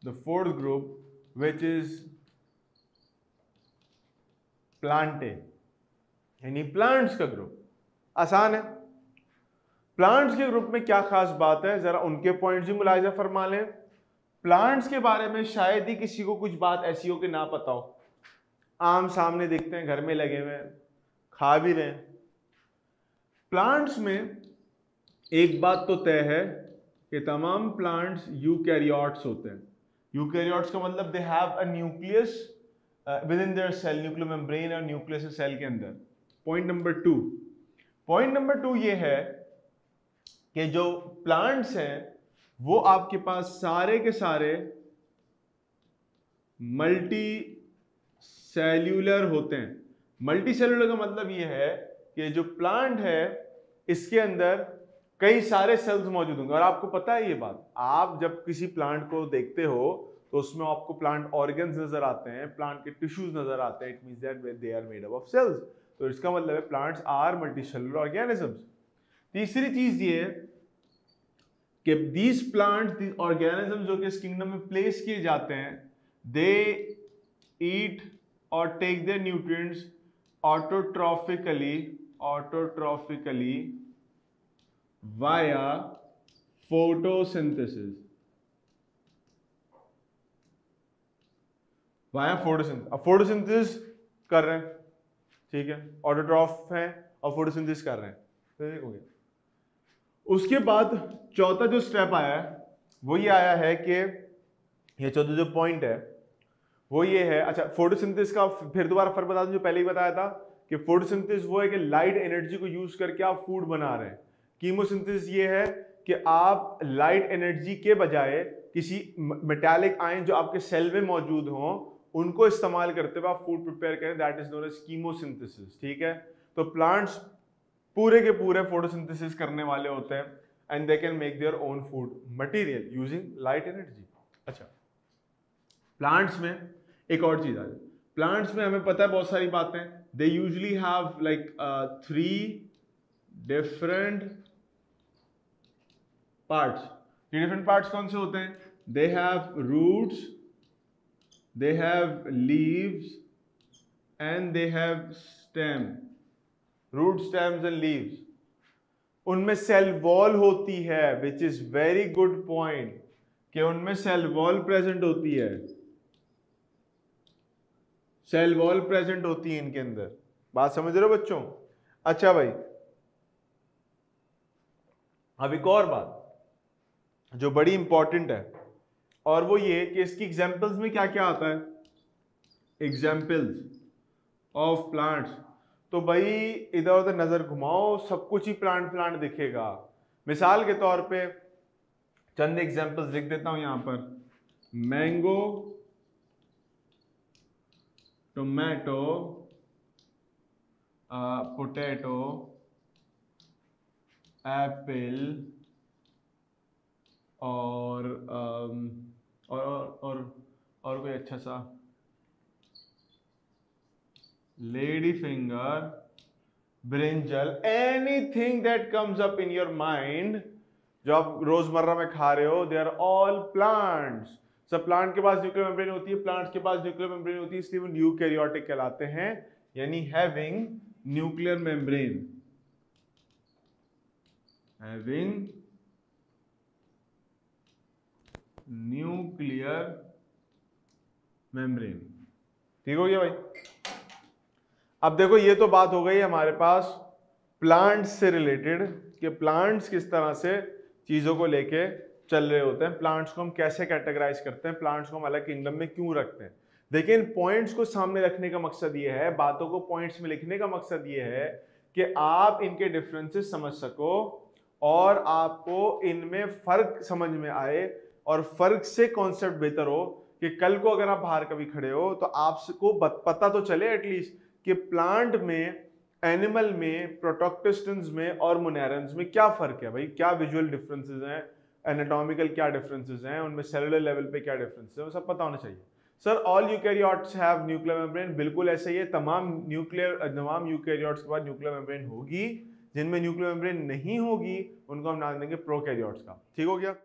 The fourth group which is Plantae, यानी plants का group. आसान है। प्लांट्स के ग्रुप में क्या खास बात है, जरा उनके पॉइंट्स भी मुलाहिजा फरमा लें। प्लांट्स के बारे में शायद ही किसी को कुछ बात ऐसी हो कि ना पता हो। आम सामने देखते हैं, घर में लगे हुए हैं, खा भी रहे हैं। प्लांट्स में एक बात तो तय है कि तमाम प्लांट्स यूकैरियोट्स होते हैं। यूकैरियोट्स का मतलब they have a nucleus within their cell, nuclear membrane और न्यूक्लियस सेल के अंदर। पॉइंट नंबर टू ये है कि जो प्लांट्स हैं वो आपके पास सारे के सारे मल्टी सेल्यूलर होते हैं। मल्टी सेल्यूलर का मतलब ये है कि जो प्लांट है इसके अंदर कई सारे सेल्स मौजूद होंगे। और आपको पता है ये बात, आप जब किसी प्लांट को देखते हो तो उसमें आपको प्लांट ऑर्गन्स नजर आते हैं, प्लांट के टिश्यूज नजर आते हैं। It means that they are made up of cells. तो इसका मतलब है plants are multicellular organisms. तीसरी चीज ये है कि दीज प्लांट्स, दीज ऑर्गेनिजम्स जो कि इस किंगडम में प्लेस किए जाते हैं, दे ईट और take their nutrients autotrophically via photosynthesis. अब फोटोसिंथेसिस कर रहे हैं, ठीक है, ऑटोट्रॉफ है और फोटोसिंथेसिस कर रहे हैं, ठीक हो गया। उसके बाद चौथा जो स्टेप आया है वो ये आया है कि ये चौथा जो पॉइंट है वो ये है, अच्छा फोटोसिंथेसिस का फिर दोबारा फर्क बता दूं जो पहले ही बताया था कि फोटोसिंथेसिस वो है कि लाइट एनर्जी को यूज करके आप फूड बना रहे हैं। कीमोसिंथेसिस ये है कि आप लाइट एनर्जी के बजाय किसी मेटालिक आयन जो आपके सेल में मौजूद हों उनको इस्तेमाल करते हुए आप फूड प्रिपेयर करें, that is known as chemosynthesis. ठीक है, तो प्लांट्स पूरे के पूरे फोटोसिंथेसिस करने वाले होते हैं and they can make their own food material using light energy. अच्छा, प्लांट्स में एक और चीज आ जाए, प्लांट्स में हमें पता है बहुत सारी बातें, they usually have like 3 different parts. Different parts कौन से होते हैं? They have roots, they have leaves and they have stem. Root, stems and leaves. उनमें सेल वॉल होती है, which is very good point, कि उनमें सेल वॉल प्रेजेंट होती है, सेल वॉल प्रेजेंट होती है इनके अंदर। बात समझ रहे हो बच्चों? अच्छा भाई, अब एक और बात जो बड़ी इंपॉर्टेंट है और वो ये कि इसकी एग्जांपल्स में क्या क्या आता है। एग्जांपल्स ऑफ प्लांट्स, तो भाई इधर उधर नजर घुमाओ, सब कुछ ही प्लांट प्लांट दिखेगा। मिसाल के तौर पे चंद एग्जांपल्स लिख देता हूं यहां पर। मैंगो, टोमेटो, पोटैटो, एप्पल और कोई अच्छा सा lady finger, brinjal, anything that comes up in your mind जो आप रोजमर्रा में खा रहे हो, दे आर ऑल प्लांट्स। सब प्लांट के पास न्यूक्लियर मेम्ब्रेन होती है, प्लांट्स के पास न्यूक्लियर मेम्ब्रेन होती है, इसलिए वो यूकैरियोटिक कहलाते हैं, यानी having nuclear membrane, having nuclear membrane. ठीक हो गया भाई? अब देखो ये तो बात हो गई हमारे पास प्लांट्स से रिलेटेड कि प्लांट्स किस तरह से चीजों को लेके चल रहे होते हैं, प्लांट्स को हम कैसे कैटेगराइज करते हैं, प्लांट्स को हम अलग किंगडम में क्यों रखते हैं। देखिए इन पॉइंट्स को सामने रखने का मकसद ये है, बातों को पॉइंट्स में लिखने का मकसद ये है कि आप इनके डिफरेंसेस समझ सको और आपको इनमें फर्क समझ में आए और फर्क से कॉन्सेप्ट बेहतर हो कि कल को अगर आप बाहर कभी खड़े हो तो आपको पता तो चले एटलीस्ट कि प्लांट में, एनिमल में, प्रोटोक्टिस्टन्स में और मुनेरन्स में क्या फर्क है भाई, क्या विजुअल डिफरेंसेस हैं, एनाटॉमिकल क्या डिफरेंसेस हैं, उनमें सेलुलर लेवल पे क्या डिफरेंसेस है, वो सब पता होना चाहिए। Sir all eukaryotes have nuclear membrane, बिल्कुल ऐसे ही है, तमाम यूकैरियोट्स के बाद न्यूक्लियर मेम्ब्रेन होगी। जिनमें न्यूक्लियर मेम्ब्रेन नहीं होगी उनको हम नाम देंगे प्रोकैरियोट्स का। ठीक हो गया?